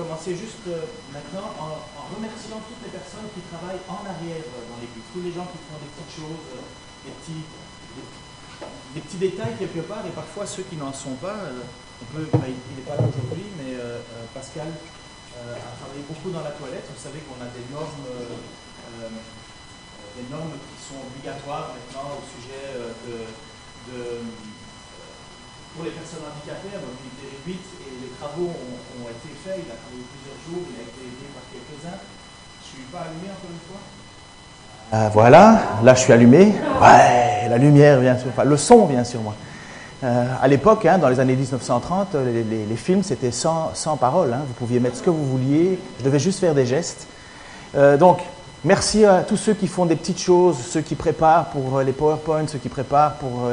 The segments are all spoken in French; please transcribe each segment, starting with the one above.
commencer juste maintenant en remerciant toutes les personnes qui travaillent en arrière dans l'église, tous les gens qui font des petites choses, des petits détails quelque part, et parfois ceux qui n'en sont pas, il n'est pas là aujourd'hui, mais Pascal a travaillé beaucoup dans la toilette. Vous savez qu'on a des normes qui sont obligatoires maintenant au sujet pour les personnes handicapées à mobilité réduite, et les travaux ont été faits. Il a travaillé plusieurs jours, il a été aidé par quelques-uns. Je ne suis pas allumé encore une fois. Voilà, là je suis allumé. Ouais, la lumière vient sur moi, le son vient sur moi. À l'époque, dans les années 1930, les films c'était sans parole. Vous pouviez mettre ce que vous vouliez, je devais juste faire des gestes. Donc, merci à tous ceux qui font des petites choses, ceux qui préparent pour les PowerPoint, ceux qui préparent pour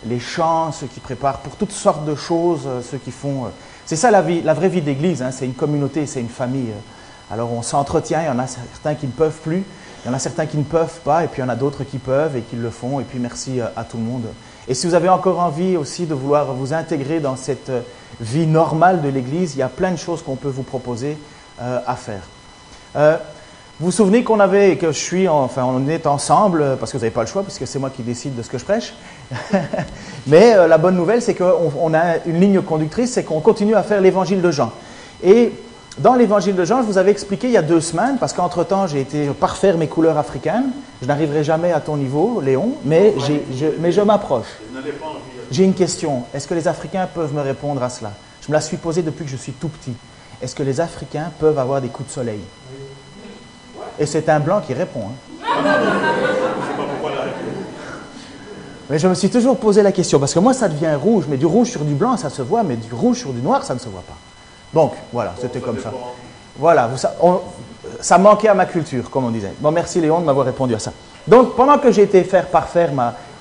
les chants, ceux qui préparent pour toutes sortes de choses, ceux qui font... C'est ça la vraie vie d'église, c'est une communauté, c'est une famille. Alors on s'entretient, il y en a certains qui ne peuvent plus, il y en a certains qui ne peuvent pas, et puis il y en a d'autres qui peuvent et qui le font, et puis merci à tout le monde. Et si vous avez encore envie aussi de vouloir vous intégrer dans cette vie normale de l'église, il y a plein de choses qu'on peut vous proposer à faire. Vous vous souvenez on est ensemble, parce que vous n'avez pas le choix, puisque c'est moi qui décide de ce que je prêche. Mais la bonne nouvelle, c'est qu'on a une ligne conductrice, c'est qu'on continue à faire l'évangile de Jean. Et dans l'évangile de Jean, je vous avais expliqué il y a 2 semaines, parce qu'entre-temps, j'ai été parfaire mes couleurs africaines. Je n'arriverai jamais à ton niveau, Léon, mais je m'approche. J'ai une question. Est-ce que les Africains peuvent me répondre à cela? Je me la suis posée depuis que je suis tout petit. Est-ce que les Africains peuvent avoir des coups de soleil? Et c'est un blanc qui répond. Mais je me suis toujours posé la question, parce que moi ça devient rouge, mais du rouge sur du blanc ça se voit, mais du rouge sur du noir ça ne se voit pas. Donc voilà, c'était comme ça. Voilà, ça manquait à ma culture, comme on disait. Bon, merci Léon de m'avoir répondu à ça. Donc pendant que j'ai été parfaire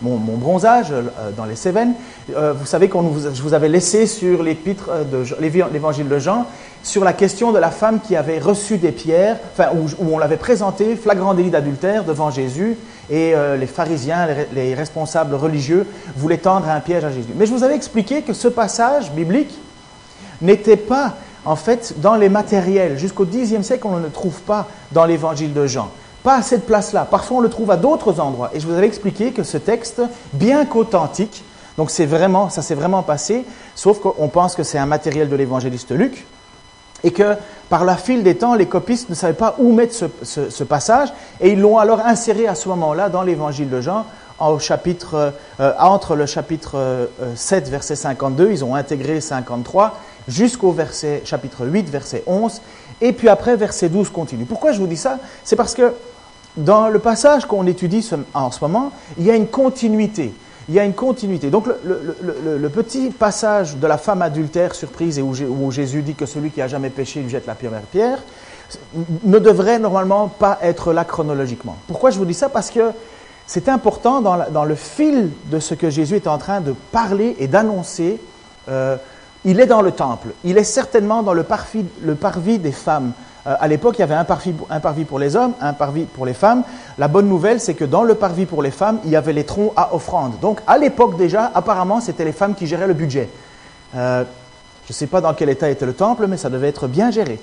mon bronzage dans les Cévennes, vous savez je vous avais laissé sur l'évangile de Jean, sur la question de la femme qui avait reçu des pierres, où on l'avait présenté, flagrant délit d'adultère devant Jésus, et les pharisiens, les responsables religieux, voulaient tendre un piège à Jésus. Mais je vous avais expliqué que ce passage biblique n'était pas, en fait, dans les matériels. Jusqu'au Xe siècle, on ne le trouve pas dans l'évangile de Jean. Pas à cette place-là. Parfois, on le trouve à d'autres endroits. Et je vous avais expliqué que ce texte, bien qu'authentique, donc ça s'est vraiment passé, sauf qu'on pense que c'est un matériel de l'évangéliste Luc, et que par la file des temps, les copistes ne savaient pas où mettre ce passage, et ils l'ont alors inséré à ce moment-là dans l'évangile de Jean, entre le chapitre 7, verset 52, ils ont intégré 53, jusqu'au chapitre 8, verset 11, et puis après, verset 12 continue. Pourquoi je vous dis ça? C'est parce que dans le passage qu'on étudie en ce moment, il y a une continuité. Donc le petit passage de la femme adultère surprise, et où Jésus dit que celui qui n'a jamais péché lui jette la première pierre, ne devrait normalement pas être là chronologiquement. Pourquoi je vous dis ça? Parce que c'est important dans le fil de ce que Jésus est en train de parler et d'annoncer. Il est dans le temple, il est certainement dans le parvis des femmes. À l'époque, il y avait un parvis pour les hommes, un parvis pour les femmes. La bonne nouvelle, c'est que dans le parvis pour les femmes, il y avait les troncs à offrande. Donc, à l'époque déjà, apparemment, c'était les femmes qui géraient le budget. Je ne sais pas dans quel état était le temple, mais ça devait être bien géré.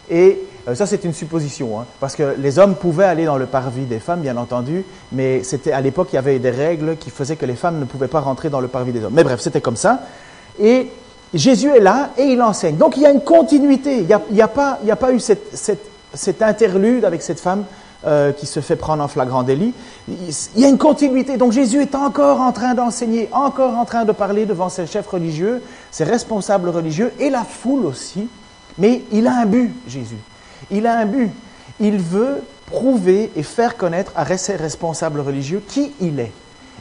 Et ça, c'est une supposition, parce que les hommes pouvaient aller dans le parvis des femmes, bien entendu, mais à l'époque, il y avait des règles qui faisaient que les femmes ne pouvaient pas rentrer dans le parvis des hommes. Mais bref, c'était comme ça. Et Jésus est là et il enseigne. Donc il y a une continuité. Il n'y a pas eu cette interlude avec cette femme qui se fait prendre en flagrant délit. Il y a une continuité. Donc Jésus est encore en train d'enseigner, encore en train de parler devant ses chefs religieux, ses responsables religieux et la foule aussi. Mais il a un but, Jésus. Il a un but. Il veut prouver et faire connaître à ses responsables religieux qui il est.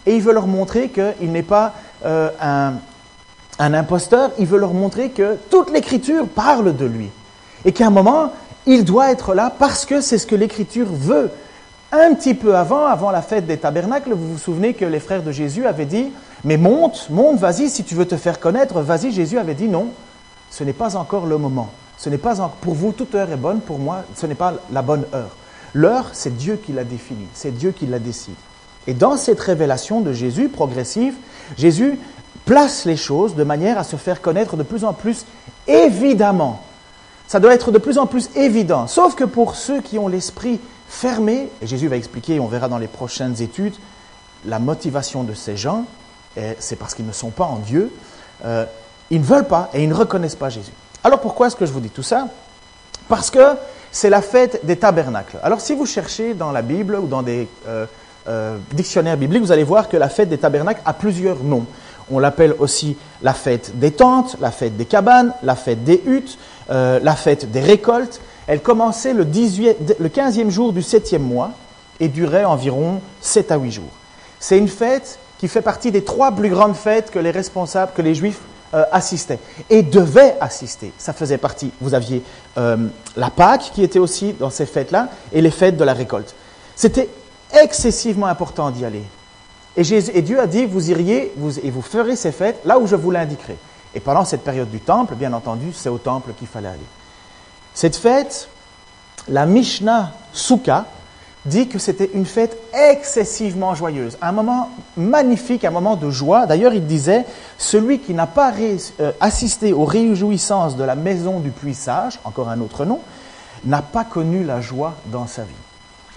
Et il veut leur montrer qu'il n'est pas un imposteur, il veut leur montrer que toute l'Écriture parle de lui. Et qu'à un moment, il doit être là parce que c'est ce que l'Écriture veut. Un petit peu avant la fête des tabernacles, vous vous souvenez que les frères de Jésus avaient dit « Mais monte, vas-y, si tu veux te faire connaître, vas-y. » Jésus avait dit « Non, ce n'est pas encore le moment. Pour vous, toute heure est bonne, pour moi, ce n'est pas la bonne heure. L'heure, c'est Dieu qui l'a définie, c'est Dieu qui la décide. » Et dans cette révélation de Jésus progressive, Jésus place les choses de manière à se faire connaître de plus en plus évidemment Ça doit être de plus en plus évident. Sauf que pour ceux qui ont l'esprit fermé, et Jésus va expliquer, on verra dans les prochaines études, la motivation de ces gens, c'est parce qu'ils ne sont pas en Dieu, ils ne veulent pas et ils ne reconnaissent pas Jésus. Alors pourquoi est-ce que je vous dis tout ça? Parce que c'est la fête des tabernacles. Alors si vous cherchez dans la Bible ou dans des dictionnaires bibliques, vous allez voir que la fête des tabernacles a plusieurs noms. On l'appelle aussi la fête des tentes, la fête des cabanes, la fête des huttes, la fête des récoltes. Elle commençait le 15e jour du 7e mois et durait environ 7 à 8 jours. C'est une fête qui fait partie des 3 plus grandes fêtes que les responsables, que les Juifs assistaient et devaient assister. Ça faisait partie. Vous aviez la Pâque qui était aussi dans ces fêtes-là et les fêtes de la récolte. C'était excessivement important d'y aller. Et Dieu a dit, vous iriez et vous ferez ces fêtes là où je vous l'indiquerai. Et pendant cette période du temple, bien entendu, c'est au temple qu'il fallait aller. Cette fête, la Mishnah Souka, dit que c'était une fête excessivement joyeuse, un moment magnifique, un moment de joie. D'ailleurs, il disait, celui qui n'a pas assisté aux réjouissances de la maison du puits-sage, encore un autre nom, n'a pas connu la joie dans sa vie.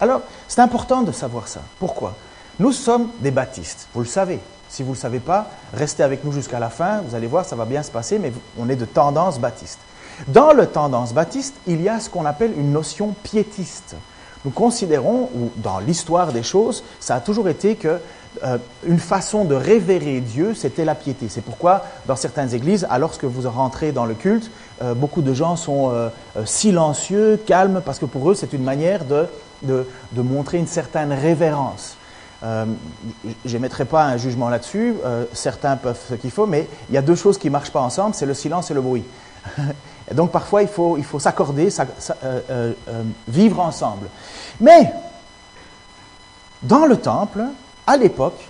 Alors, c'est important de savoir ça. Pourquoi? Nous sommes des baptistes, vous le savez. Si vous ne le savez pas, restez avec nous jusqu'à la fin, vous allez voir, ça va bien se passer, mais on est de tendance baptiste. Dans le tendance baptiste, il y a ce qu'on appelle une notion piétiste. Nous considérons, ou dans l'histoire des choses, ça a toujours été que une façon de révérer Dieu, c'était la piété. C'est pourquoi, dans certaines églises, alors que vous rentrez dans le culte, beaucoup de gens sont silencieux, calmes, parce que pour eux, c'est une manière de montrer une certaine révérence. Je n'émettrai pas un jugement là-dessus, certains peuvent ce qu'il faut, mais il y a 2 choses qui ne marchent pas ensemble, c'est le silence et le bruit. Et donc parfois, il faut s'accorder, vivre ensemble. Mais, dans le temple, à l'époque,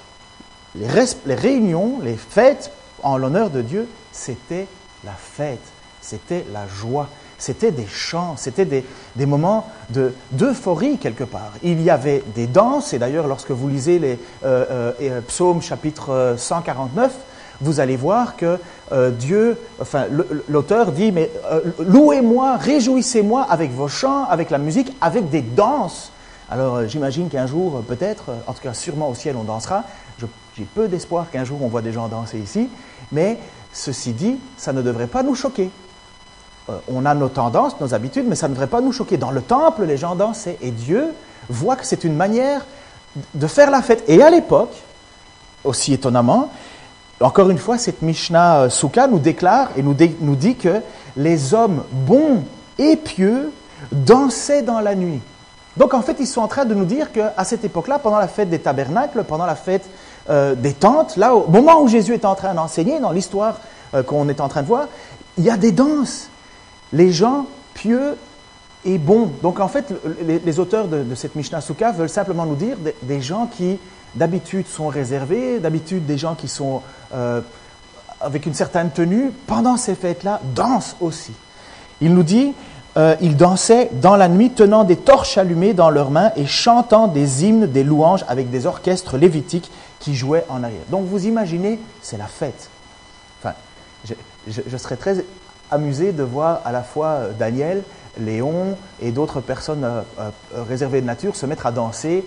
les réunions, les fêtes en l'honneur de Dieu, c'était la fête, c'était la joie, c'était des chants, c'était des moments d'euphorie quelque part. Il y avait des danses, et d'ailleurs lorsque vous lisez les psaumes chapitre 149, vous allez voir que l'auteur dit, mais louez-moi, réjouissez-moi avec vos chants, avec la musique, avec des danses. Alors j'imagine qu'un jour, peut-être, en tout cas sûrement au ciel on dansera. J'ai peu d'espoir qu'un jour on voit des gens danser ici, mais ceci dit, ça ne devrait pas nous choquer. On a nos tendances, nos habitudes, mais ça ne devrait pas nous choquer. Dans le temple, les gens dansaient et Dieu voit que c'est une manière de faire la fête. Et à l'époque, aussi étonnamment, encore une fois, cette Mishnah Souka nous déclare et nous dit que les hommes bons et pieux dansaient dans la nuit. Donc en fait, ils sont en train de nous dire qu'à cette époque-là, pendant la fête des tabernacles, pendant la fête des tentes, là, au moment où Jésus est en train d'enseigner, dans l'histoire qu'on est en train de voir, il y a des danses. Les gens pieux et bons. Donc en fait, les auteurs de cette Mishnah Souka veulent simplement nous dire des gens qui d'habitude sont réservés, d'habitude des gens qui sont avec une certaine tenue, pendant ces fêtes-là, dansent aussi. Il nous dit, ils dansaient dans la nuit, tenant des torches allumées dans leurs mains et chantant des hymnes, des louanges avec des orchestres lévitiques qui jouaient en arrière. Donc vous imaginez, c'est la fête. Enfin, je serais très amusé de voir à la fois Daniel, Léon et d'autres personnes réservées de nature se mettre à danser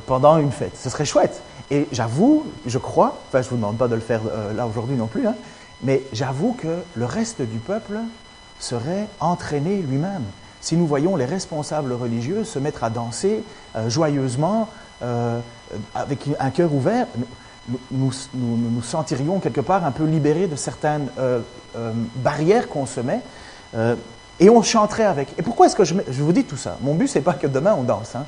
pendant une fête. Ce serait chouette. Et j'avoue, je crois, enfin je ne vous demande pas de le faire là aujourd'hui non plus, hein, mais j'avoue que le reste du peuple serait entraîné lui-même. Si nous voyons les responsables religieux se mettre à danser joyeusement, avec un cœur ouvert, nous sentirions quelque part un peu libérés de certaines barrières qu'on se met, et on chanterait avec. Et pourquoi est-ce que je vous dis tout ça? Mon but, ce n'est pas que demain on danse. Hein.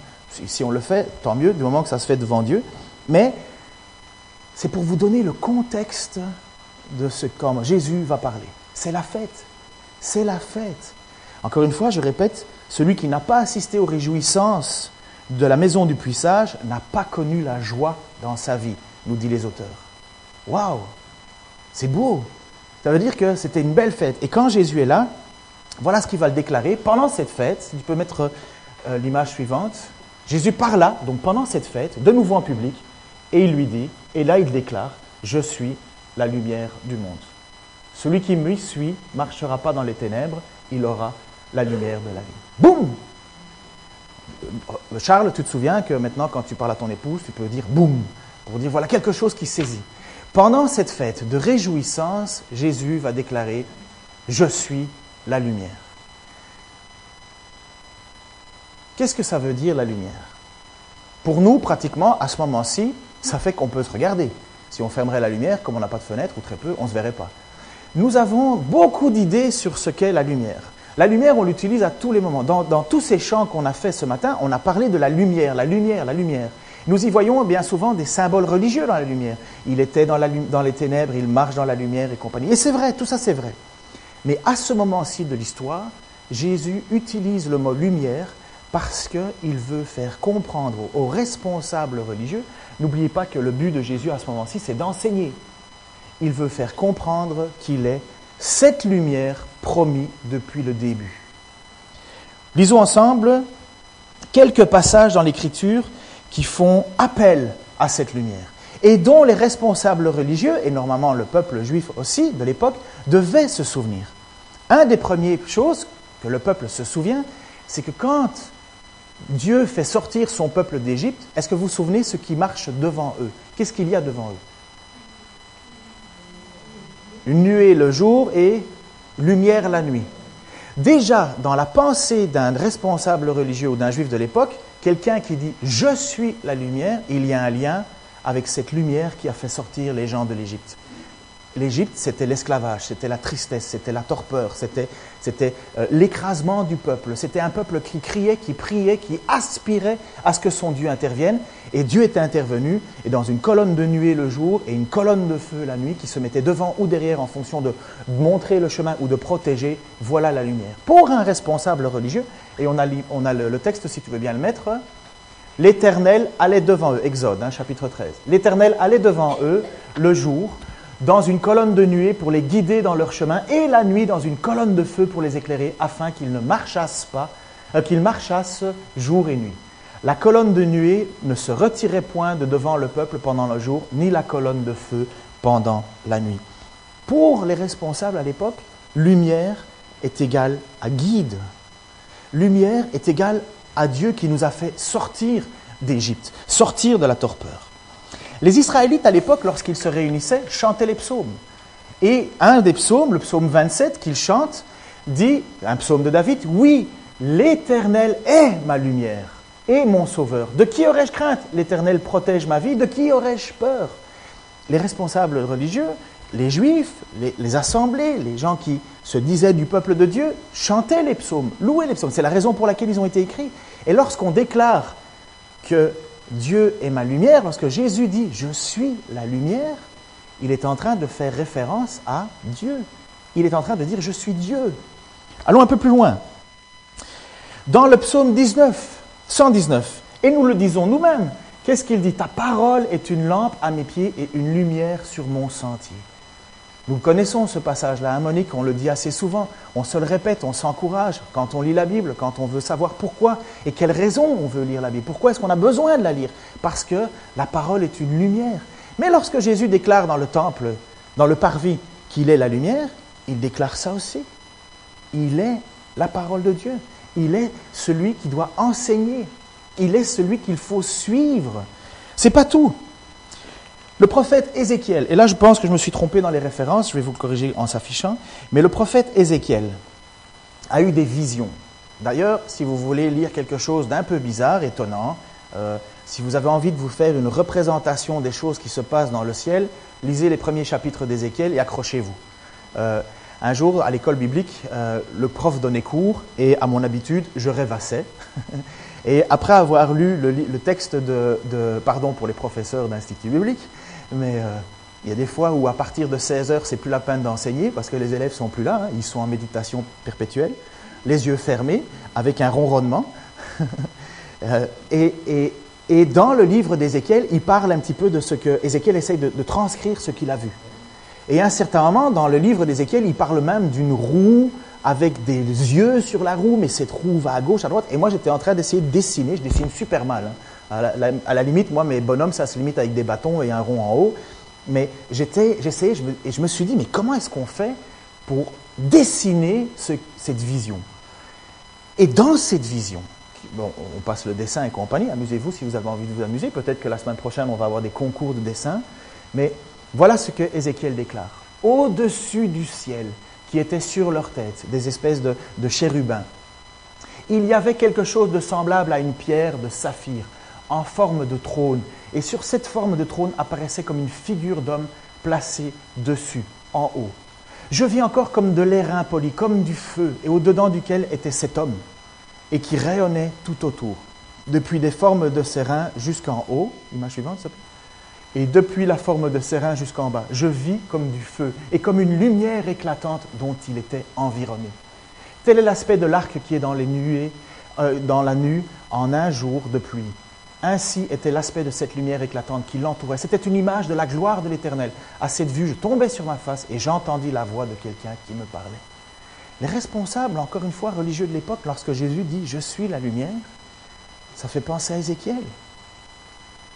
Si on le fait, tant mieux, du moment que ça se fait devant Dieu. Mais c'est pour vous donner le contexte de ce qu'en Jésus va parler. C'est la fête. C'est la fête. Encore une fois, je répète, celui qui n'a pas assisté aux réjouissances de la maison du puissage n'a pas connu la joie dans sa vie, nous dit les auteurs. Waouh! C'est beau! Ça veut dire que c'était une belle fête. Et quand Jésus est là, voilà ce qu'il va le déclarer. Pendant cette fête, tu peux mettre l'image suivante. Jésus parla, donc pendant cette fête, de nouveau en public, et il lui dit, et là il déclare, « Je suis la lumière du monde. » Celui qui me suit ne marchera pas dans les ténèbres, il aura la lumière de la vie. Boum! Charles, tu te souviens que maintenant, quand tu parles à ton épouse, tu peux dire boum, pour dire voilà quelque chose qui saisit. Pendant cette fête de réjouissance, Jésus va déclarer « Je suis la lumière ». Qu'est-ce que ça veut dire la lumière? Pour nous, pratiquement, à ce moment-ci, ça fait qu'on peut se regarder. Si on fermerait la lumière, comme on n'a pas de fenêtre, ou très peu, on ne se verrait pas. Nous avons beaucoup d'idées sur ce qu'est la lumière. La lumière, on l'utilise à tous les moments. Dans tous ces chants qu'on a fait ce matin, on a parlé de la lumière, la lumière, la lumière. Nous y voyons bien souvent des symboles religieux dans la lumière. Il était dans les ténèbres, il marche dans la lumière et compagnie. Et c'est vrai, tout ça c'est vrai. Mais à ce moment-ci de l'histoire, Jésus utilise le mot lumière parce qu'il veut faire comprendre aux responsables religieux, n'oubliez pas que le but de Jésus à ce moment-ci, c'est d'enseigner. Il veut faire comprendre qu'il est cette lumière promise depuis le début. Lisons ensemble quelques passages dans l'Écriture qui font appel à cette lumière et dont les responsables religieux, et normalement le peuple juif aussi de l'époque, devaient se souvenir. Un des premières choses que le peuple se souvient, c'est que quand Dieu fait sortir son peuple d'Égypte, est-ce que vous vous souvenez ce qui marche devant eux? Qu'est-ce qu'il y a devant eux? Une nuée le jour et lumière la nuit. Déjà, dans la pensée d'un responsable religieux ou d'un juif de l'époque, quelqu'un qui dit « Je suis la lumière », il y a un lien avec cette lumière qui a fait sortir les gens de l'Égypte. L'Égypte, c'était l'esclavage, c'était la tristesse, c'était la torpeur, c'était l'écrasement du peuple. C'était un peuple qui criait, qui priait, qui aspirait à ce que son Dieu intervienne. Et Dieu était intervenu, et dans une colonne de nuée le jour et une colonne de feu la nuit qui se mettait devant ou derrière en fonction de montrer le chemin ou de protéger, voilà la lumière. Pour un responsable religieux, et on a le texte si tu veux bien le mettre, l'Éternel allait devant eux, Exode, chapitre 13. L'Éternel allait devant eux le jour, dans une colonne de nuée pour les guider dans leur chemin, et la nuit dans une colonne de feu pour les éclairer, afin qu'ils ne marchassent pas, qu'ils marchassent jour et nuit. La colonne de nuée ne se retirait point de devant le peuple pendant le jour, ni la colonne de feu pendant la nuit. Pour les responsables à l'époque, lumière est égale à guide. Lumière est égale à Dieu qui nous a fait sortir d'Égypte, sortir de la torpeur. Les Israélites, à l'époque, lorsqu'ils se réunissaient, chantaient les psaumes. Et un des psaumes, le psaume 27 qu'ils chantent, dit, un psaume de David, « Oui, l'Éternel est ma lumière et mon sauveur. De qui aurais-je crainte? L'Éternel protège ma vie. De qui aurais-je peur ?» Les responsables religieux, les Juifs, les assemblées, les gens qui se disaient du peuple de Dieu, chantaient les psaumes, louaient les psaumes. C'est la raison pour laquelle ils ont été écrits. Et lorsqu'on déclare que Dieu est ma lumière, lorsque Jésus dit « Je suis la lumière », il est en train de faire référence à Dieu. Il est en train de dire « Je suis Dieu ». Allons un peu plus loin. Dans le psaume 119, et nous le disons nous-mêmes, qu'est-ce qu'il dit? « Ta parole est une lampe à mes pieds et une lumière sur mon sentier ». Nous connaissons ce passage-là, Monique, on le dit assez souvent, on se le répète, on s'encourage quand on lit la Bible, quand on veut savoir pourquoi et quelles raisons on veut lire la Bible. Pourquoi est-ce qu'on a besoin de la lire? Parce que la parole est une lumière. Mais lorsque Jésus déclare dans le temple, dans le parvis, qu'il est la lumière, il déclare ça aussi. Il est la parole de Dieu. Il est celui qui doit enseigner. Il est celui qu'il faut suivre. C'est pas tout. Le prophète Ézéchiel, et là je pense que je me suis trompé dans les références, je vais vous corriger en s'affichant, mais le prophète Ézéchiel a eu des visions. D'ailleurs, si vous voulez lire quelque chose d'un peu bizarre, étonnant, si vous avez envie de vous faire une représentation des choses qui se passent dans le ciel, lisez les premiers chapitres d'Ézéchiel et accrochez-vous. Un jour, à l'école biblique, le prof donnait cours et à mon habitude, je rêvassais. Et après avoir lu le texte pardon pour les professeurs d'institut biblique, mais il y a des fois où à partir de 16 heures, c'est plus la peine d'enseigner parce que les élèves sont plus là, ils sont en méditation perpétuelle, les yeux fermés, avec un ronronnement. Et dans le livre d'Ézéchiel, il parle un petit peu de ce que Ézéchiel essaye de transcrire ce qu'il a vu. Et à un certain moment, dans le livre d'Ézéchiel, il parle même d'une roue avec des yeux sur la roue, mais cette roue va à gauche, à droite. Et moi, j'étais en train d'essayer de dessiner. Je dessine super mal. À la limite, moi, mes bonhommes, ça se limite avec des bâtons et un rond en haut. Mais j'essayais, et je me suis dit, mais comment est-ce qu'on fait pour dessiner cette vision? Et dans cette vision, bon, on passe le dessin et compagnie, amusez-vous si vous avez envie de vous amuser, peut-être que la semaine prochaine on va avoir des concours de dessin, mais voilà ce que Ézéchiel déclare. Au-dessus du ciel, qui était sur leur tête, des espèces de chérubins, il y avait quelque chose de semblable à une pierre de saphir, en forme de trône. Et sur cette forme de trône apparaissait comme une figure d'homme placée dessus, en haut. Je vis encore comme de l'airain poli, comme du feu, et au-dedans duquel était cet homme, et qui rayonnait tout autour, depuis des formes de ses reins jusqu'en haut. Image suivante, s'il te plaît. Et depuis la forme de ses reins jusqu'en bas, je vis comme du feu, et comme une lumière éclatante dont il était environné. Tel est l'aspect de l'arc qui est dans les nuées, dans la nue, en un jour de pluie. Ainsi était l'aspect de cette lumière éclatante qui l'entourait. C'était une image de la gloire de l'Éternel. À cette vue, je tombais sur ma face et j'entendis la voix de quelqu'un qui me parlait. Les responsables, encore une fois, religieux de l'époque, lorsque Jésus dit « Je suis la lumière », ça fait penser à Ézéchiel.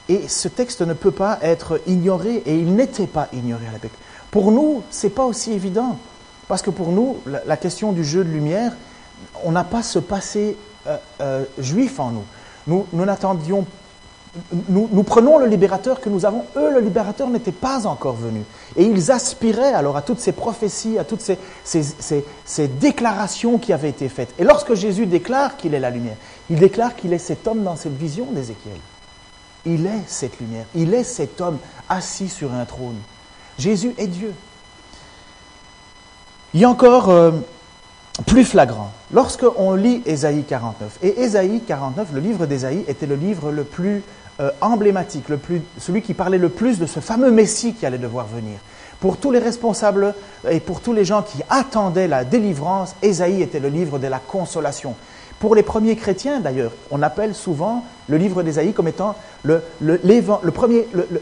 Et ce texte ne peut pas être ignoré, et il n'était pas ignoré à l'époque. Pour nous, ce n'est pas aussi évident, parce que pour nous, la question du jeu de lumière, on n'a pas ce passé juif en nous. Nous prenons le libérateur que nous avons. Eux, le libérateur n'était pas encore venu. Et ils aspiraient alors à toutes ces prophéties, à toutes ces déclarations qui avaient été faites. Et lorsque Jésus déclare qu'il est la lumière, il déclare qu'il est cet homme dans cette vision d'Ézéchiel. Il est cette lumière. Il est cet homme assis sur un trône. Jésus est Dieu. Il y a encore plus flagrant. Lorsqu'on lit Ésaïe 49, et Ésaïe 49, le livre d'Ésaïe était le livre le plus emblématique, celui qui parlait le plus de ce fameux Messie qui allait devoir venir. Pour tous les responsables et pour tous les gens qui attendaient la délivrance, Ésaïe était le livre de la consolation. Pour les premiers chrétiens, d'ailleurs, on appelle souvent le livre d'Ésaïe comme étant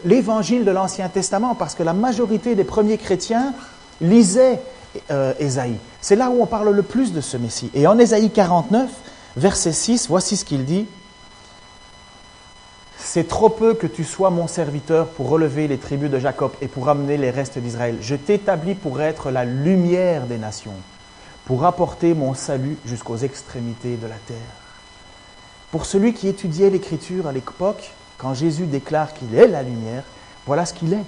l'évangile de l'Ancien Testament, parce que la majorité des premiers chrétiens lisaient Ésaïe. C'est là où on parle le plus de ce Messie. Et en Ésaïe 49, verset 6, voici ce qu'il dit. « C'est trop peu que tu sois mon serviteur pour relever les tribus de Jacob et pour amener les restes d'Israël. Je t'établis pour être la lumière des nations, pour apporter mon salut jusqu'aux extrémités de la terre. » Pour celui qui étudiait l'Écriture à l'époque, quand Jésus déclare qu'il est la lumière, voilà ce qu'il est.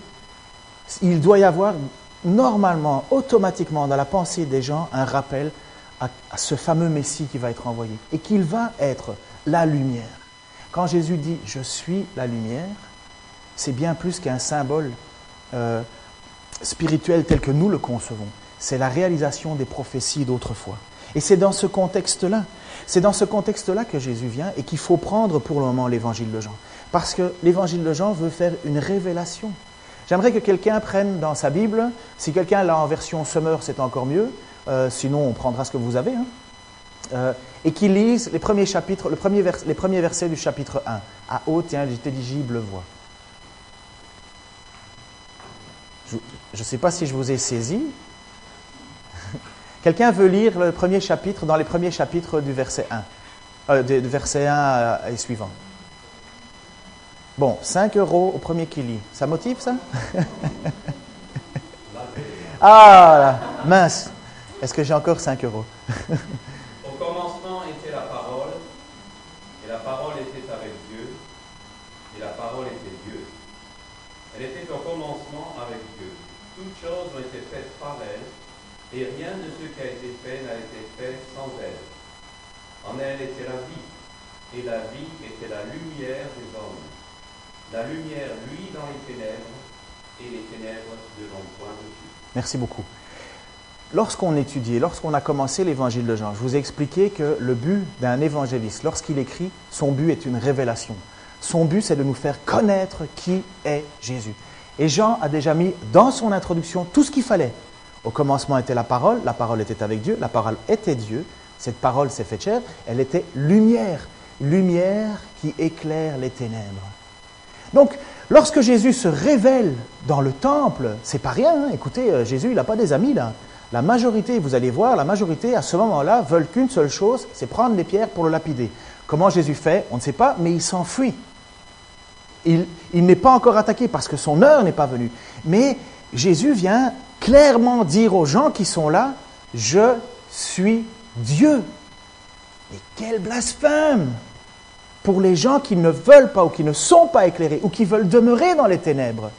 Il doit y avoir normalement, automatiquement, dans la pensée des gens, un rappel à ce fameux Messie qui va être envoyé et qu'il va être la lumière. Quand Jésus dit « Je suis la lumière », c'est bien plus qu'un symbole spirituel tel que nous le concevons. C'est la réalisation des prophéties d'autrefois. Et c'est dans ce contexte-là, que Jésus vient et qu'il faut prendre pour le moment l'évangile de Jean. Parce que l'évangile de Jean veut faire une révélation. J'aimerais que quelqu'un prenne dans sa Bible, si quelqu'un l'a en version Summer, c'est encore mieux, sinon on prendra ce que vous avez, et qu'il lise les premiers chapitres, les premiers versets du chapitre 1, à haute et intelligible voix. Je ne sais pas si je vous ai saisi. Quelqu'un veut lire le premier chapitre, dans les premiers chapitres du verset 1, du verset 1 et suivant. Bon, 5 € au premier qui lit. Ça motive, ça? Ah, là, mince. Est-ce que j'ai encore 5 €? Au commencement était la parole, et la parole était avec Dieu, et la parole était Dieu. Elle était au commencement avec Dieu. Toutes choses ont été faites par elle, et rien de ce qui a été fait n'a été fait sans elle. En elle était la vie, et la vie était la lumière des hommes. La lumière luit dans les ténèbres, et les ténèbres ne l'ont point reçue. Merci beaucoup. Lorsqu'on a commencé l'évangile de Jean, je vous ai expliqué que le but d'un évangéliste, lorsqu'il écrit, son but est une révélation. Son but, c'est de nous faire connaître qui est Jésus. Et Jean a déjà mis dans son introduction tout ce qu'il fallait. Au commencement était la parole était avec Dieu, la parole était Dieu, cette parole s'est faite chair, elle était lumière, lumière qui éclaire les ténèbres. Donc, lorsque Jésus se révèle dans le temple, c'est pas rien, hein. Écoutez, Jésus, il n'a pas des amis là. La majorité, vous allez voir, la majorité à ce moment-là veulent qu'une seule chose, c'est prendre les pierres pour le lapider. Comment Jésus fait, on ne sait pas, mais il s'enfuit. Il n'est pas encore attaqué parce que son heure n'est pas venue. Mais Jésus vient clairement dire aux gens qui sont là, « Je suis Dieu ». Et quel blasphème pour les gens qui ne veulent pas ou qui ne sont pas éclairés ou qui veulent demeurer dans les ténèbres.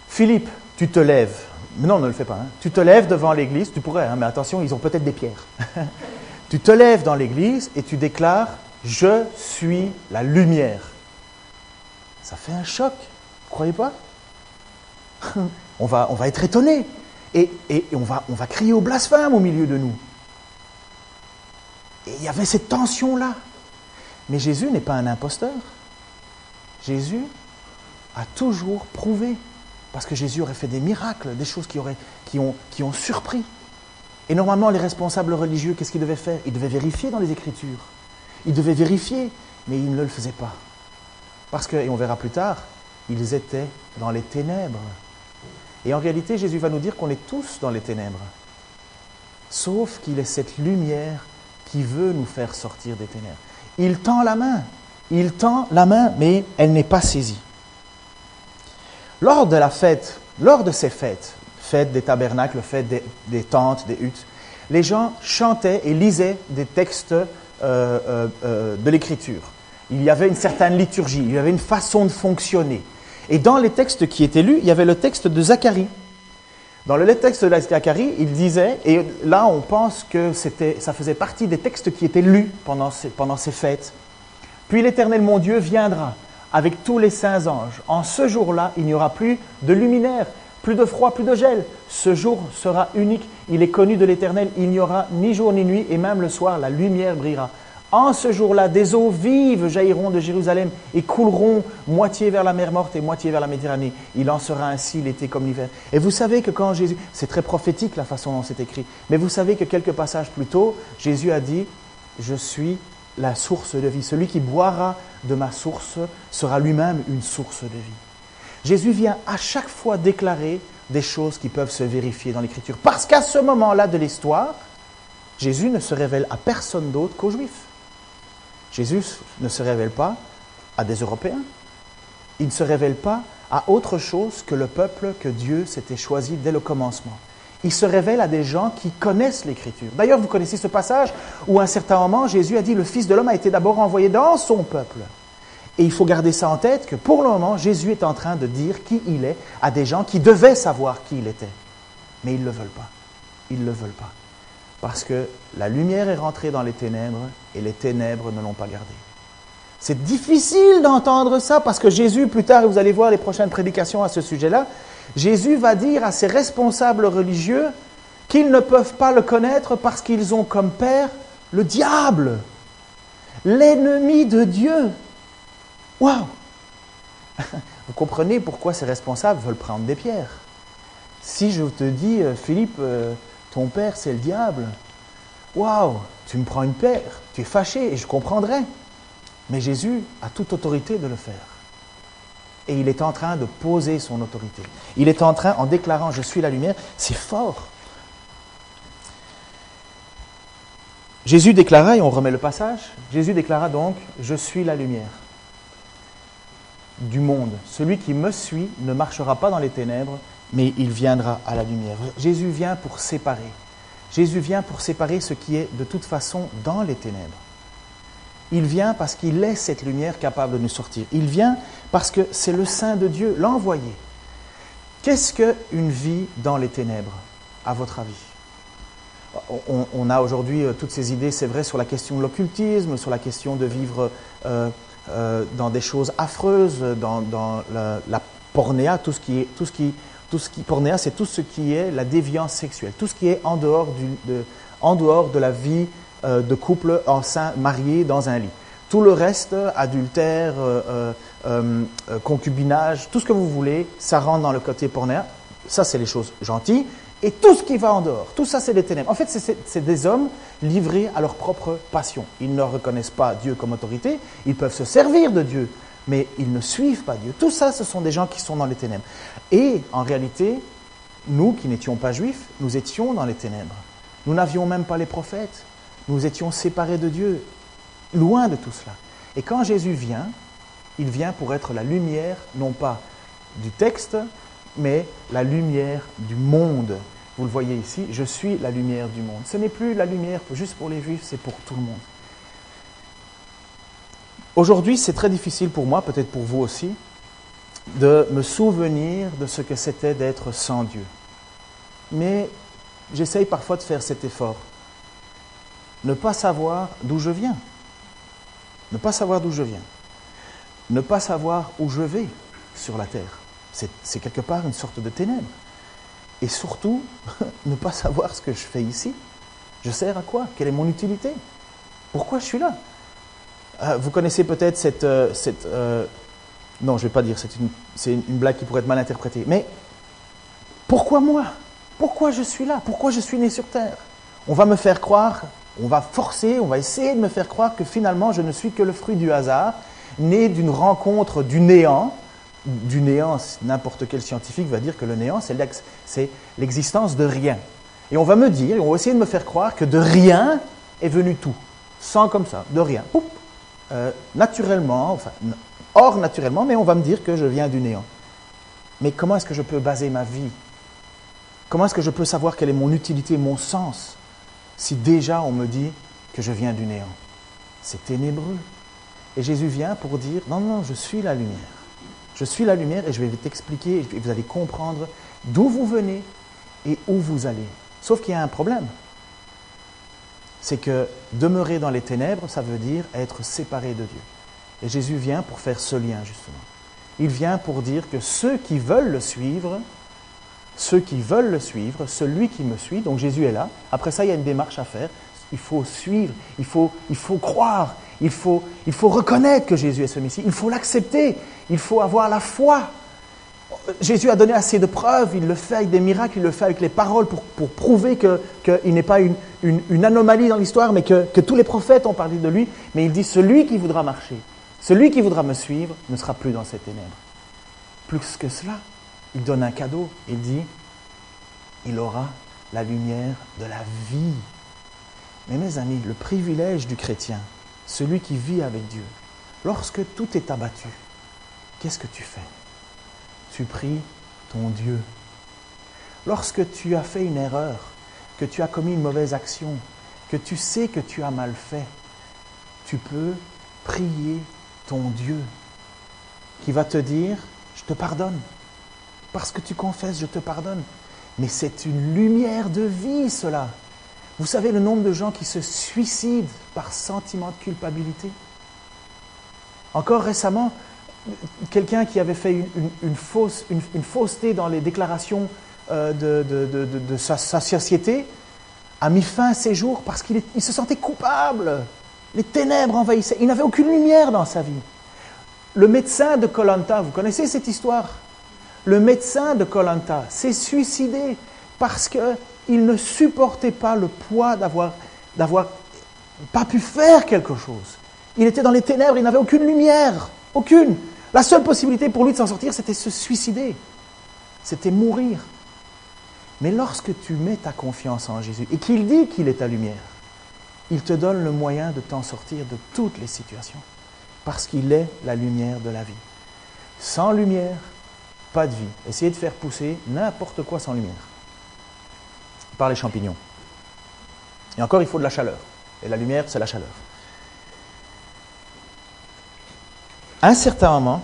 Philippe, tu te lèves. Mais non, ne le fais pas. Hein. Tu te lèves devant l'église, tu pourrais, hein, mais attention, ils ont peut-être des pierres. Tu te lèves dans l'église et tu déclares « Je suis la lumière ». Ça fait un choc, vous ne croyez pas? on va être étonnés et on va crier au blasphème au milieu de nous. Et il y avait cette tension-là. Mais Jésus n'est pas un imposteur. Jésus a toujours prouvé. Parce que Jésus aurait fait des miracles, des choses qui ont surpris. Et normalement, les responsables religieux, qu'est-ce qu'ils devaient faire? Ils devaient vérifier dans les Écritures. Ils devaient vérifier, mais ils ne le faisaient pas. Parce que, et on verra plus tard, ils étaient dans les ténèbres. Et en réalité, Jésus va nous dire qu'on est tous dans les ténèbres. Sauf qu'il est cette lumière qui veut nous faire sortir des ténèbres. Il tend la main, mais elle n'est pas saisie. Lors de ces fêtes, fête des tabernacles, fête des tentes, des huttes, les gens chantaient et lisaient des textes de l'Écriture. Il y avait une certaine liturgie, il y avait une façon de fonctionner. Et dans les textes qui étaient lus, il y avait le texte de Zacharie. Dans le texte de Zacharie, il disait, et là on pense que ça faisait partie des textes qui étaient lus pendant ces fêtes. « Puis l'Éternel mon Dieu viendra avec tous les saints anges. En ce jour-là, il n'y aura plus de luminaire, plus de froid, plus de gel. Ce jour sera unique, il est connu de l'Éternel, il n'y aura ni jour ni nuit, et même le soir, la lumière brillera. En ce jour-là, des eaux vives jailliront de Jérusalem et couleront moitié vers la mer Morte et moitié vers la Méditerranée. Il en sera ainsi l'été comme l'hiver. » Et vous savez que quand Jésus... C'est très prophétique la façon dont c'est écrit. Mais vous savez que quelques passages plus tôt, Jésus a dit « Je suis la source de vie. Celui qui boira de ma source sera lui-même une source de vie. » Jésus vient à chaque fois déclarer des choses qui peuvent se vérifier dans l'Écriture. Parce qu'à ce moment-là de l'histoire, Jésus ne se révèle à personne d'autre qu'aux Juifs. Jésus ne se révèle pas à des Européens. Il ne se révèle pas à autre chose que le peuple que Dieu s'était choisi dès le commencement. Il se révèle à des gens qui connaissent l'Écriture. D'ailleurs, vous connaissez ce passage où à un certain moment, Jésus a dit « Le Fils de l'homme a été d'abord envoyé dans son peuple ». Et il faut garder ça en tête que pour le moment, Jésus est en train de dire qui il est à des gens qui devaient savoir qui il était. Mais ils ne le veulent pas. Ils ne le veulent pas. Parce que la lumière est rentrée dans les ténèbres et les ténèbres ne l'ont pas gardée. C'est difficile d'entendre ça parce que Jésus, plus tard, et vous allez voir les prochaines prédications à ce sujet-là, Jésus va dire à ses responsables religieux qu'ils ne peuvent pas le connaître parce qu'ils ont comme père le diable, l'ennemi de Dieu. Waouh! Vous comprenez pourquoi ces responsables veulent prendre des pierres. Si je te dis, Philippe, ton père c'est le diable, waouh, tu me prends une pierre, tu es fâché et je comprendrai. Mais Jésus a toute autorité de le faire. Et il est en train de poser son autorité. Il est en train, en déclarant « Je suis la lumière », c'est fort. Jésus déclara, et on remet le passage, Jésus déclara donc « Je suis la lumière du monde. Celui qui me suit ne marchera pas dans les ténèbres, mais il viendra à la lumière. » Jésus vient pour séparer. Jésus vient pour séparer ce qui est de toute façon dans les ténèbres. Il vient parce qu'il est cette lumière capable de nous sortir. Il vient parce que c'est le Saint de Dieu, l'envoyé. Qu'est-ce qu'une vie dans les ténèbres, à votre avis? On a aujourd'hui toutes ces idées, c'est vrai, sur la question de l'occultisme, sur la question de vivre dans des choses affreuses, dans la pornéa, pornéa, c'est tout ce qui est la déviance sexuelle, tout ce qui est en dehors de la vie de couple enceint, marié dans un lit. Tout le reste, adultère, concubinage, tout ce que vous voulez, ça rentre dans le côté pornéa. Ça, c'est les choses gentilles. Et tout ce qui va en dehors, tout ça, c'est des ténèbres. En fait, c'est des hommes livrés à leur propre passion. Ils ne reconnaissent pas Dieu comme autorité. Ils peuvent se servir de Dieu, mais ils ne suivent pas Dieu. Tout ça, ce sont des gens qui sont dans les ténèbres. Et en réalité, nous qui n'étions pas juifs, nous étions dans les ténèbres. Nous n'avions même pas les prophètes. Nous étions séparés de Dieu, loin de tout cela. Et quand Jésus vient, Il vient pour être la lumière, non pas du texte, mais la lumière du monde. Vous le voyez ici, je suis la lumière du monde. Ce n'est plus la lumière juste pour les Juifs, c'est pour tout le monde. Aujourd'hui, c'est très difficile pour moi, peut-être pour vous aussi, de me souvenir de ce que c'était d'être sans Dieu. Mais j'essaye parfois de faire cet effort. Ne pas savoir d'où je viens. Ne pas savoir d'où je viens. Ne pas savoir où je vais sur la terre. C'est quelque part une sorte de ténèbres. Et surtout, ne pas savoir ce que je fais ici. Je sers à quoi? Quelle est mon utilité? Pourquoi je suis là? Vous connaissez peut-être cette non, je ne vais pas dire, c'est une blague qui pourrait être mal interprétée. Mais pourquoi moi? Pourquoi je suis là? Pourquoi je suis né sur Terre? On va me faire croire, on va essayer de me faire croire que finalement je ne suis que le fruit du hasard, né d'une rencontre du néant. Du néant, n'importe quel scientifique va dire que le néant, c'est l'existence de rien. Et on va me dire, on va essayer de me faire croire que de rien est venu tout. Sans comme ça, de rien. Poup, naturellement, enfin, hors naturellement, mais on va me dire que je viens du néant. Mais comment est-ce que je peux baser ma vie? Comment est-ce que je peux savoir quelle est mon utilité, mon sens, si déjà on me dit que je viens du néant? C'est ténébreux. Et Jésus vient pour dire, non, non, je suis la lumière. Je suis la lumière et je vais t'expliquer, et vous allez comprendre d'où vous venez et où vous allez. Sauf qu'il y a un problème. C'est que demeurer dans les ténèbres, ça veut dire être séparé de Dieu. Et Jésus vient pour faire ce lien, justement. Il vient pour dire que ceux qui veulent le suivre, celui qui me suit, donc Jésus est là. Après ça, il y a une démarche à faire. Il faut suivre, il faut croire, il faut reconnaître que Jésus est ce Messie, il faut l'accepter, il faut avoir la foi. Jésus a donné assez de preuves, il le fait avec des miracles, il le fait avec les paroles pour prouver qu'il n'est pas une anomalie dans l'histoire, mais que tous les prophètes ont parlé de lui. Mais il dit, celui qui voudra marcher, celui qui voudra me suivre, ne sera plus dans ces ténèbres. Plus que cela, il donne un cadeau, il dit, il aura la lumière de la vie. Mais mes amis, le privilège du chrétien, celui qui vit avec Dieu, lorsque tout est abattu, qu'est-ce que tu fais? Tu pries ton Dieu. Lorsque tu as fait une erreur, que tu as commis une mauvaise action, que tu sais que tu as mal fait, tu peux prier ton Dieu qui va te dire, je te pardonne. Parce que tu confesses, je te pardonne. Mais c'est une lumière de vie, cela. Vous savez le nombre de gens qui se suicident par sentiment de culpabilité? Encore récemment, quelqu'un qui avait fait une fausseté dans les déclarations de sa société a mis fin à ses jours parce qu'il se sentait coupable. Les ténèbres envahissaient. Il n'avait aucune lumière dans sa vie. Le médecin de Koh Lanta, vous connaissez cette histoire? Le médecin de Koh Lanta s'est suicidé parce qu'il ne supportait pas le poids d'avoir pas pu faire quelque chose. Il était dans les ténèbres, il n'avait aucune lumière, aucune. La seule possibilité pour lui de s'en sortir, c'était se suicider, c'était mourir. Mais lorsque tu mets ta confiance en Jésus et qu'il dit qu'il est ta lumière, il te donne le moyen de t'en sortir de toutes les situations, parce qu'il est la lumière de la vie. Sans lumière, pas de vie. Essayez de faire pousser n'importe quoi sans lumière. Par les champignons. Et encore, il faut de la chaleur. Et la lumière, c'est la chaleur. À un certain moment,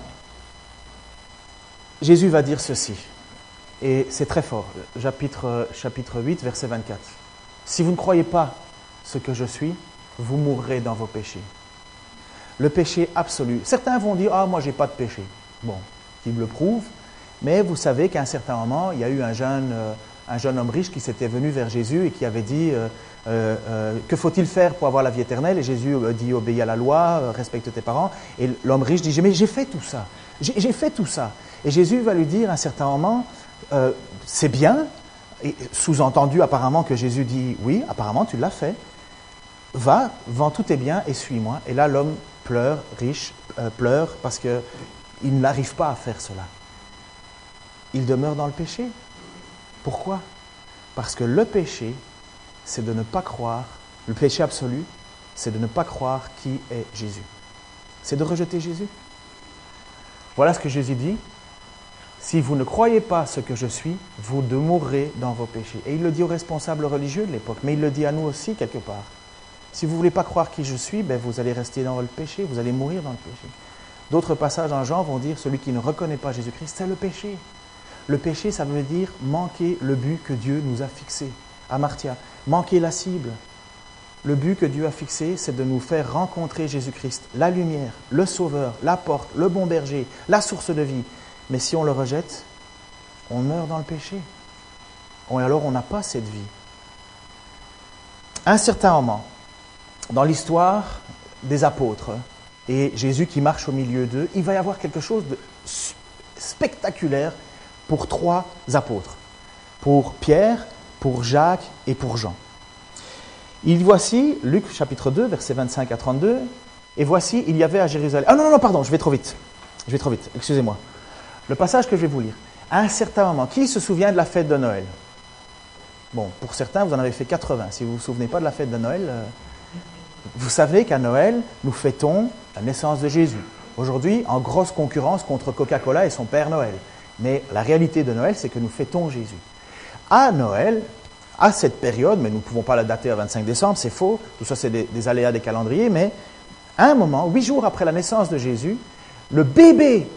Jésus va dire ceci. Et c'est très fort. Chapitre 8, verset 24. Si vous ne croyez pas ce que je suis, vous mourrez dans vos péchés. Le péché absolu. Certains vont dire, moi, j'ai pas de péché. Bon, qui me le prouve. Mais vous savez qu'à un certain moment, il y a eu un jeune homme riche qui s'était venu vers Jésus et qui avait dit que faut-il faire pour avoir la vie éternelle? Et Jésus dit obéis à la loi, respecte tes parents. Et l'homme riche dit mais j'ai fait tout ça. J'ai fait tout ça. Et Jésus va lui dire à un certain moment c'est bien. Et sous-entendu apparemment que Jésus dit oui, apparemment tu l'as fait. Va, vends tous tes biens et suis-moi. Et là l'homme pleure parce qu'il n'arrive pas à faire cela. Il demeure dans le péché. Pourquoi? Parce que le péché, c'est de ne pas croire, le péché absolu, c'est de ne pas croire qui est Jésus. C'est de rejeter Jésus. Voilà ce que Jésus dit. Si vous ne croyez pas ce que je suis, vous mourrez dans vos péchés. Et il le dit aux responsables religieux de l'époque, mais il le dit à nous aussi quelque part. Si vous ne voulez pas croire qui je suis, ben vous allez rester dans le péché, vous allez mourir dans le péché. D'autres passages en Jean vont dire, celui qui ne reconnaît pas Jésus-Christ, c'est le péché. Le péché, ça veut dire manquer le but que Dieu nous a fixé. Amartya, manquer la cible. Le but que Dieu a fixé, c'est de nous faire rencontrer Jésus-Christ, la lumière, le sauveur, la porte, le bon berger, la source de vie. Mais si on le rejette, on meurt dans le péché. Et alors on n'a pas cette vie. À un certain moment, dans l'histoire des apôtres et Jésus qui marche au milieu d'eux, il va y avoir quelque chose de spectaculaire pour 3 apôtres. Pour Pierre, pour Jacques et pour Jean. Voici, Luc chapitre 2, versets 25 à 32, et voici, il y avait à Jérusalem... Ah non, pardon, je vais trop vite, excusez-moi. Le passage que je vais vous lire. À un certain moment, qui se souvient de la fête de Noël? Bon, pour certains, vous en avez fait 80. Si vous ne vous souvenez pas de la fête de Noël, vous savez qu'à Noël, nous fêtons la naissance de Jésus. Aujourd'hui, en grosse concurrence contre Coca-Cola et son Père Noël. Mais la réalité de Noël, c'est que nous fêtons Jésus. À Noël, à cette période, mais nous ne pouvons pas la dater à 25 décembre, c'est faux, tout ça c'est des aléas des calendriers, mais à un moment, 8 jours après la naissance de Jésus, le bébé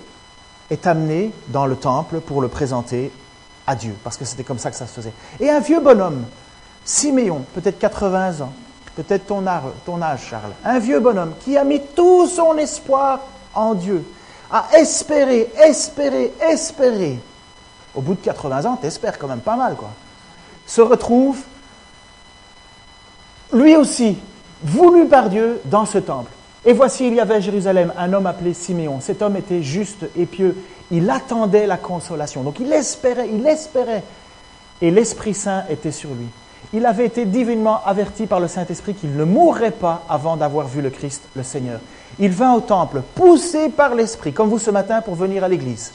est amené dans le temple pour le présenter à Dieu, parce que c'était comme ça que ça se faisait. Et un vieux bonhomme, Siméon, peut-être 80 ans, peut-être ton âge, Charles, un vieux bonhomme qui a mis tout son espoir en Dieu, a espéré. Au bout de 80 ans, t'espères quand même pas mal, quoi. Se retrouve, lui aussi, voulu par Dieu, dans ce temple. Et voici, il y avait à Jérusalem un homme appelé Siméon. Cet homme était juste et pieux. Il attendait la consolation. Donc il espérait. Et l'Esprit Saint était sur lui. Il avait été divinement averti par le Saint-Esprit qu'il ne mourrait pas avant d'avoir vu le Christ, le Seigneur. Il vint au temple, poussé par l'Esprit, comme vous ce matin pour venir à l'église.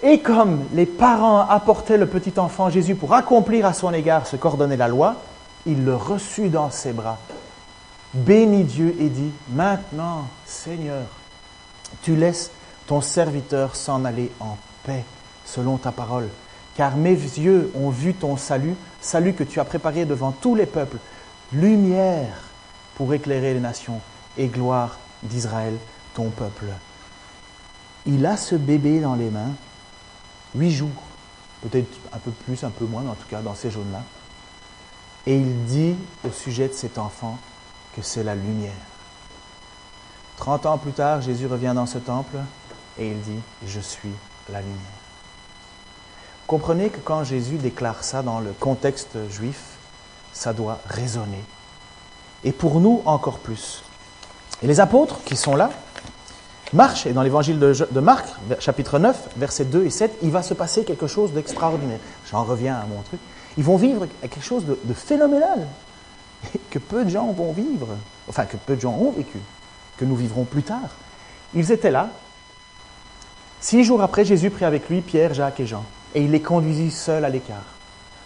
Et comme les parents apportaient le petit enfant Jésus pour accomplir à son égard ce qu'ordonnait la loi, il le reçut dans ses bras, bénit Dieu et dit, « Maintenant, Seigneur, tu laisses ton serviteur s'en aller en paix, selon ta parole, car mes yeux ont vu ton salut, salut que tu as préparé devant tous les peuples, lumière pour éclairer les nations et gloire d'Israël, ton peuple. » Il a ce bébé dans les mains, 8 jours, peut-être un peu plus, un peu moins, mais en tout cas dans ces jours-là. Et il dit au sujet de cet enfant que c'est la lumière. 30 ans plus tard, Jésus revient dans ce temple et il dit « Je suis la lumière ». Comprenez que quand Jésus déclare ça dans le contexte juif, ça doit résonner. Et pour nous, encore plus. Et les apôtres qui sont là, marchent, et dans l'évangile de Marc, chapitre 9, versets 2 et 7, il va se passer quelque chose d'extraordinaire. J'en reviens à mon truc. Ils vont vivre quelque chose de phénoménal, que peu de gens vont vivre, enfin que peu de gens ont vécu, que nous vivrons plus tard. Ils étaient là. 6 jours après, Jésus prit avec lui Pierre, Jacques et Jean, et il les conduisit seuls à l'écart,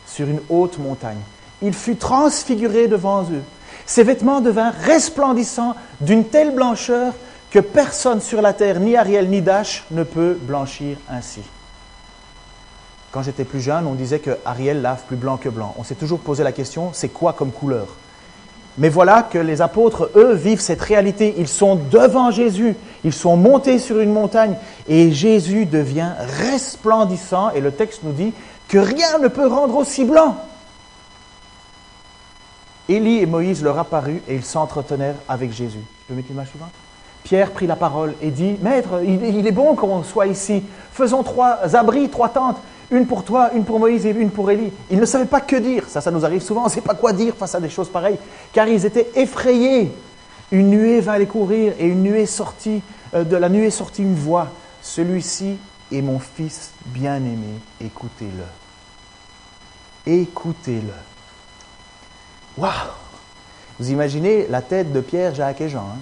sur une haute montagne. Il fut transfiguré devant eux. Ses vêtements devinrent resplendissants d'une telle blancheur que personne sur la terre, ni Ariel ni Dash, ne peut blanchir ainsi. Quand j'étais plus jeune, on disait que Ariel lave plus blanc que blanc. On s'est toujours posé la question, c'est quoi comme couleur? Mais voilà que les apôtres, eux, vivent cette réalité. Ils sont devant Jésus, ils sont montés sur une montagne et Jésus devient resplendissant. Et le texte nous dit que rien ne peut rendre aussi blanc. Élie et Moïse leur apparurent et ils s'entretenèrent avec Jésus. Tu peux mettre l'image suivante? Pierre prit la parole et dit, « Maître, il est bon qu'on soit ici. Faisons 3 abris, 3 tentes, une pour toi, une pour Moïse et une pour Élie. » Ils ne savaient pas que dire. Ça nous arrive souvent. On ne sait pas quoi dire face à des choses pareilles. Car ils étaient effrayés. Une nuée vint les courir et de la nuée sortit une voix. « Celui-ci est mon fils bien-aimé. Écoutez-le. » Écoutez-le. Waouh! Vous imaginez la tête de Pierre, Jacques et Jean.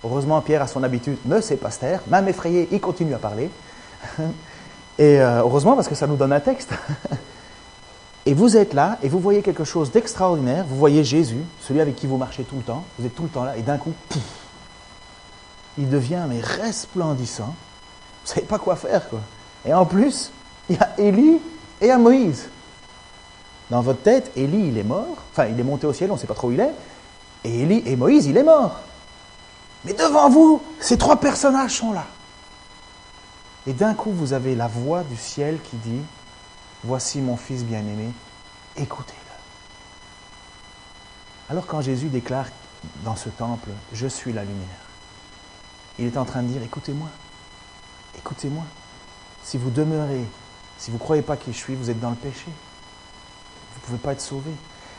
Heureusement, Pierre, à son habitude, ne sait pas se taire. Même effrayé, il continue à parler. Et heureusement, parce que ça nous donne un texte. Et vous êtes là, et vous voyez quelque chose d'extraordinaire. Vous voyez Jésus, celui avec qui vous marchez tout le temps. Vous êtes tout le temps là, et d'un coup, pouf, il devient mais resplendissant. Vous ne savez pas quoi faire, quoi. Et en plus, il y a Élie et il y a Moïse. Dans votre tête, Élie, il est mort. Enfin, il est monté au ciel, on ne sait pas trop où il est. Et Élie et Moïse, il est mort. Mais devant vous, ces 3 personnages sont là. Et d'un coup, vous avez la voix du ciel qui dit « Voici mon fils bien-aimé, écoutez-le. » Alors quand Jésus déclare dans ce temple « Je suis la lumière », il est en train de dire « Écoutez-moi, écoutez-moi. Si vous demeurez, si vous ne croyez pas qui je suis, vous êtes dans le péché. Vous ne pouvez pas être sauvé. »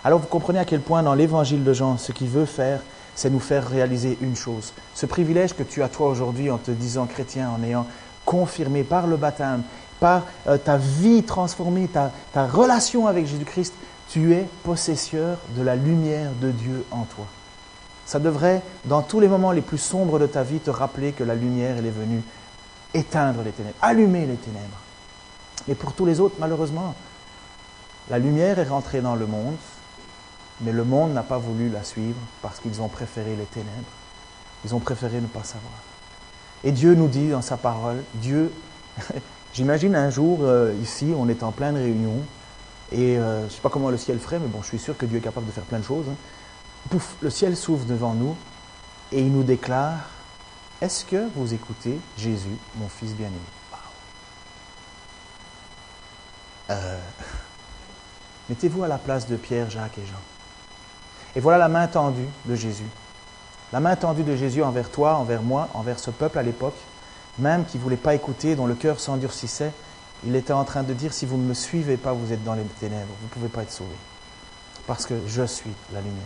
Alors vous comprenez à quel point dans l'évangile de Jean, ce qu'il veut faire, c'est nous faire réaliser une chose. Ce privilège que tu as toi aujourd'hui en te disant chrétien, en ayant confirmé par le baptême, par ta vie transformée, ta relation avec Jésus-Christ, tu es possesseur de la lumière de Dieu en toi. Ça devrait, dans tous les moments les plus sombres de ta vie, te rappeler que la lumière, elle est venue éteindre les ténèbres, allumer les ténèbres. Et pour tous les autres, malheureusement, la lumière est rentrée dans le monde, mais le monde n'a pas voulu la suivre parce qu'ils ont préféré les ténèbres. Ils ont préféré ne pas savoir. Et Dieu nous dit dans sa parole, Dieu, j'imagine un jour, ici, on est en pleine réunion, et je ne sais pas comment le ciel ferait, mais bon, je suis sûr que Dieu est capable de faire plein de choses. Hein. Pouf, le ciel s'ouvre devant nous, et il nous déclare, est-ce que vous écoutez Jésus, mon fils bien-aimé? Wow. Mettez-vous à la place de Pierre, Jacques et Jean. Et voilà la main tendue de Jésus. La main tendue de Jésus envers toi, envers moi, envers ce peuple à l'époque, même qui ne voulait pas écouter, dont le cœur s'endurcissait. Il était en train de dire, si vous ne me suivez pas, vous êtes dans les ténèbres, vous ne pouvez pas être sauvés. Parce que je suis la lumière.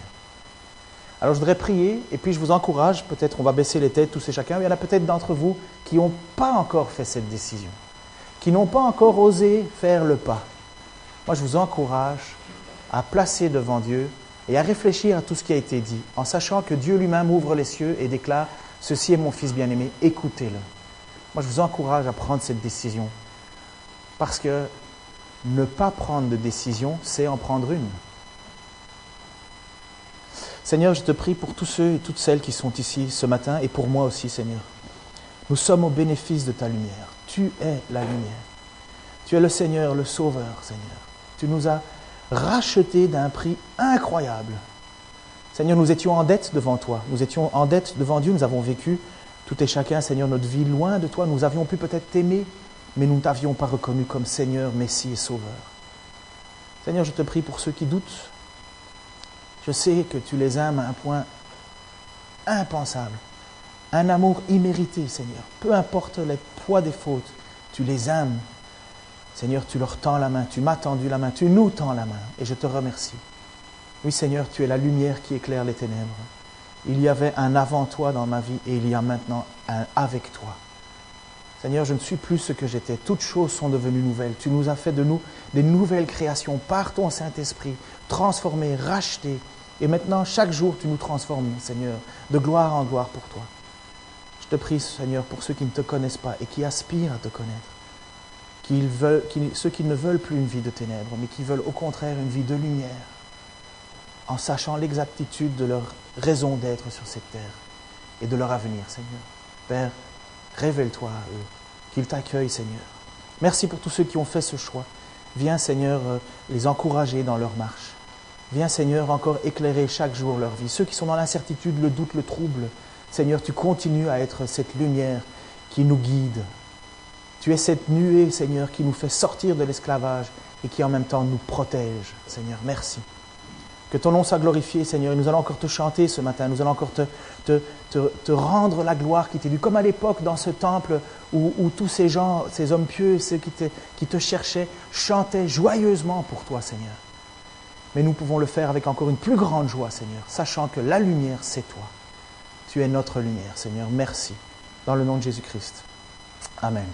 Alors je voudrais prier, et puis je vous encourage, peut-être on va baisser les têtes tous et chacun, il y en a peut-être d'entre vous qui n'ont pas encore fait cette décision, qui n'ont pas encore osé faire le pas. Moi je vous encourage à placer devant Dieu et à réfléchir à tout ce qui a été dit, en sachant que Dieu lui-même ouvre les cieux et déclare « Ceci est mon Fils bien-aimé, écoutez-le ». Moi je vous encourage à prendre cette décision, parce que ne pas prendre de décision, c'est en prendre une. Seigneur, je te prie pour tous ceux et toutes celles qui sont ici ce matin, et pour moi aussi, Seigneur. Nous sommes au bénéfice de ta lumière. Tu es la lumière. Tu es le Seigneur, le Sauveur, Seigneur. Tu nous as rachetés d'un prix incroyable. Seigneur, nous étions en dette devant toi. Nous étions en dette devant Dieu. Nous avons vécu, tout et chacun, Seigneur, notre vie loin de toi. Nous avions pu peut-être t'aimer, mais nous ne t'avions pas reconnu comme Seigneur, Messie et Sauveur. Seigneur, je te prie pour ceux qui doutent. Je sais que tu les aimes à un point impensable. Un amour immérité, Seigneur. Peu importe les poids des fautes, tu les aimes. Seigneur, tu leur tends la main, tu m'as tendu la main, tu nous tends la main, et je te remercie. Oui, Seigneur, tu es la lumière qui éclaire les ténèbres. Il y avait un avant toi dans ma vie, et il y a maintenant un avec toi. Seigneur, je ne suis plus ce que j'étais. Toutes choses sont devenues nouvelles. Tu nous as fait de nous des nouvelles créations par ton Saint-Esprit, transformées, rachetées. Et maintenant, chaque jour, tu nous transformes, Seigneur, de gloire en gloire pour toi. Je te prie, Seigneur, pour ceux qui ne te connaissent pas et qui aspirent à te connaître, ceux qui ne veulent plus une vie de ténèbres, mais qui veulent au contraire une vie de lumière, en sachant l'exactitude de leur raison d'être sur cette terre et de leur avenir, Seigneur. Père, révèle-toi à eux, qu'ils t'accueillent, Seigneur. Merci pour tous ceux qui ont fait ce choix. Viens, Seigneur, les encourager dans leur marche. Viens, Seigneur, encore éclairer chaque jour leur vie. Ceux qui sont dans l'incertitude, le doute, le trouble, Seigneur, tu continues à être cette lumière qui nous guide. Tu es cette nuée, Seigneur, qui nous fait sortir de l'esclavage et qui en même temps nous protège. Seigneur, merci. Que ton nom soit glorifié, Seigneur. Et nous allons encore te chanter ce matin. Nous allons encore te rendre la gloire qui t'est due. Comme à l'époque dans ce temple où tous ces gens, ces hommes pieux, ceux qui te cherchaient, chantaient joyeusement pour toi, Seigneur. Mais nous pouvons le faire avec encore une plus grande joie, Seigneur, sachant que la lumière, c'est toi. Tu es notre lumière, Seigneur. Merci. Dans le nom de Jésus-Christ. Amen.